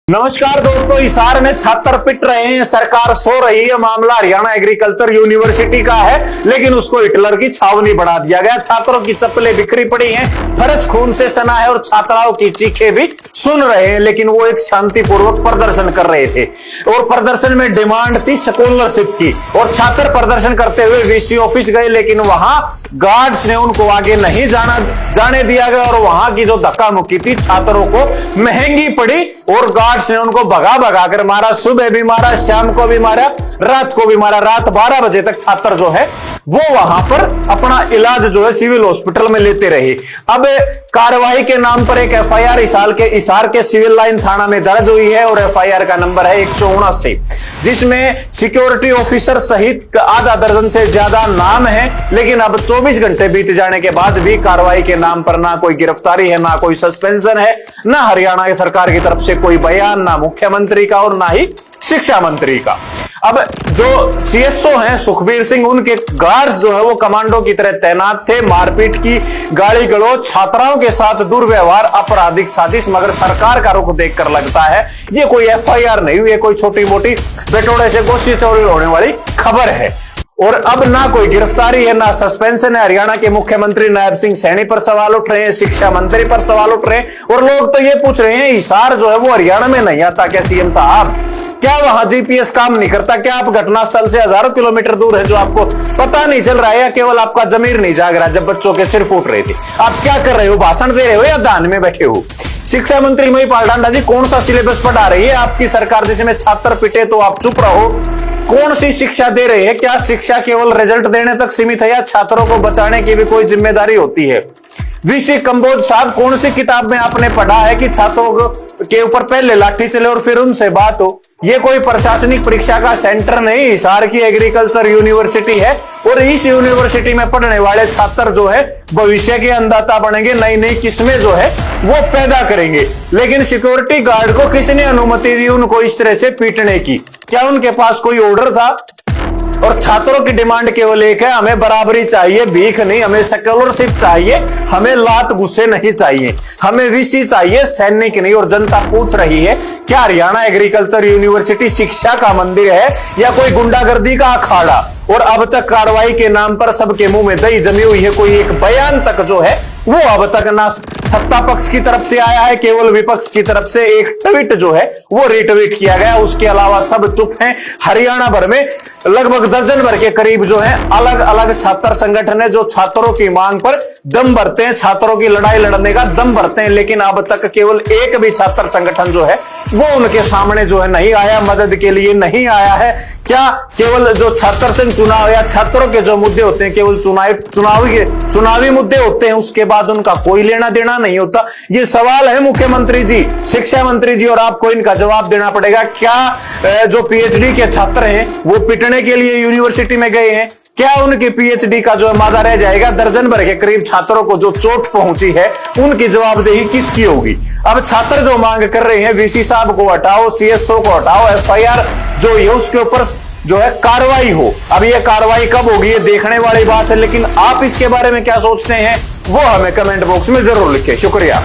नमस्कार दोस्तों, हिसार में छात्र पिट रहे हैं, सरकार सो रही है। मामला हरियाणा एग्रीकल्चर यूनिवर्सिटी का है, लेकिन उसको हिटलर की छावनी बना दिया गया। छात्रों की चप्पलें बिखरी पड़ी हैं, फर्श खून से सना है और छात्राओं की चीखें भी सुन रहे हैं। लेकिन वो एक शांतिपूर्वक प्रदर्शन कर रहे थे और प्रदर्शन में डिमांड थी स्कॉलरशिप की। और छात्र प्रदर्शन करते हुए वीसी ऑफिस गए, लेकिन वहां गार्ड्स ने उनको आगे नहीं जाने दिया गया और वहां की जो धक्का मुक्की थी छात्रों को महंगी पड़ी और गार्ड्स ने उनको भगा भगा कर मारा। सुबह भी मारा, शाम को भी मारा, रात को भी मारा। रात 12 बजे तक छात्र जो है वो वहां पर अपना इलाज जो है सिविल हॉस्पिटल में लेते रहे। अब कार्रवाई के नाम पर एक एफआईआर हिसार के सिविल लाइन थाना में दर्ज हुई है और एफआईआर का नंबर है 179, जिसमें सिक्योरिटी ऑफिसर सहित आधा दर्जन से ज्यादा नाम है। लेकिन अब 24 घंटे बीत जाने के बाद भी कार्रवाई के नाम पर ना कोई गिरफ्तारी है, ना कोई सस्पेंशन है, ना हरियाणा की सरकार की तरफ से कोई बयान, ना मुख्यमंत्री का और ना ही शिक्षा मंत्री का। अब जो सीएसओ हैं सुखबीर सिंह, उनके गार्ड्स जो है वो कमांडो की तरह तैनात थे। मारपीट की, गाली गलौज, छात्राओं के साथ दुर्व्यवहार, आपराधिक साजिश। मगर सरकार का रुख देखकर लगता है ये कोई एफआईआर नहीं हुई है, कोई छोटी मोटी बेटोड़े से गोशी चोरी होने वाली खबर है। और अब ना कोई गिरफ्तारी है, ना सस्पेंशन है। हरियाणा के मुख्यमंत्री नायब सिंह सैनी पर सवाल उठ रहे हैं, शिक्षा मंत्री पर सवाल उठ रहे हैं और लोग तो ये पूछ रहे हैं हिसार जो है वो हरियाणा में नहीं आता क्या सीएम साहब? क्या वहां जीपीएस काम नहीं करता? क्या आप घटनास्थल से हजारों किलोमीटर दूर है जो आपको पता नहीं चल रहा है, या केवल आपका जमीर नहीं जाग रहा? जब बच्चों के सिर फूट रहे थे, आप क्या कर रहे हो? भाषण दे रहे हो या दान में बैठे हो? शिक्षा मंत्री महिपाल डांडा जी, कौन सा सिलेबस पढ़ा रही है आपकी सरकार जिसमें छात्र पिटे तो आप चुप रहो? कौन सी शिक्षा दे रहे हैं? क्या शिक्षा केवल रिजल्ट देने तक सीमित है या छात्रों को बचाने की भी कोई जिम्मेदारी होती है? वीसी कंबोज साहब, कौन सी किताब में आपने पढ़ा है कि छात्रों के ऊपर पहले लाठी चले और फिर उनसे बात हो? ये कोई प्रशासनिक परीक्षा का सेंटर नहीं, हिसार की एग्रीकल्चर यूनिवर्सिटी है और इस यूनिवर्सिटी में पढ़ने वाले छात्र जो है भविष्य के अन्नदाता बनेंगे, नई नई किस्में जो है वो पैदा करेंगे। लेकिन सिक्योरिटी गार्ड को किसने अनुमति दी उनको इस तरह से पीटने की? क्या उनके पास कोई ऑर्डर था? और छात्रों की डिमांड केवल एक है, हमें बराबरी चाहिए, भीख नहीं, हमें स्कॉलरशिप चाहिए, हमें लात गुस्से नहीं चाहिए, हमें वीसी चाहिए, सैनिक नहीं। और जनता पूछ रही है क्या हरियाणा एग्रीकल्चर यूनिवर्सिटी शिक्षा का मंदिर है या कोई गुंडागर्दी का अखाड़ा? और अब तक कार्रवाई के नाम पर सबके मुंह में दही जमी हुई है। कोई एक बयान तक जो है वो अब तक ना सत्ता पक्ष की तरफ से आया है, केवल विपक्ष की तरफ से एक ट्वीट जो है वो रिट्वीट किया गया। उसके अलावा सब चुप हैं। हरियाणा भर में लगभग दर्जन भर के करीब जो है अलग अलग छात्र संगठन है जो छात्रों की मांग पर दम भरते हैं, छात्रों की लड़ाई लड़ने का दम भरते हैं। लेकिन अब तक केवल एक भी छात्र संगठन जो है वो उनके सामने जो है नहीं आया, मदद के लिए नहीं आया है। क्या केवल जो छात्र संघ चुनाव या छात्रों के जो मुद्दे होते हैं केवल चुनावी मुद्दे होते हैं, उसके बाद उनका कोई लेना देना नहीं होता? ये सवाल है मुख्यमंत्री जी, शिक्षा मंत्री जी, और आपको इनका जवाब देना पड़ेगा। क्या जो पीएचडी के छात्र हैं वो पिटने के लिए यूनिवर्सिटी में गए हैं? क्या उनकी पीएचडी का जो मादा रह जाएगा? दर्जन भर के करीब छात्रों को जो चोट पहुंची है उनकी जवाबदेही किसकी होगी? अब छात्र जो मांग कर रहे हैं वीसी साहब को हटाओ, सीएसओ को हटाओ, एफआईआर जो है उसके ऊपर जो है कार्रवाई हो। अब ये कार्रवाई कब होगी ये देखने वाली बात है। लेकिन आप इसके बारे में क्या सोचते हैं वो हमें कमेंट बॉक्स में जरूर लिखें। शुक्रिया।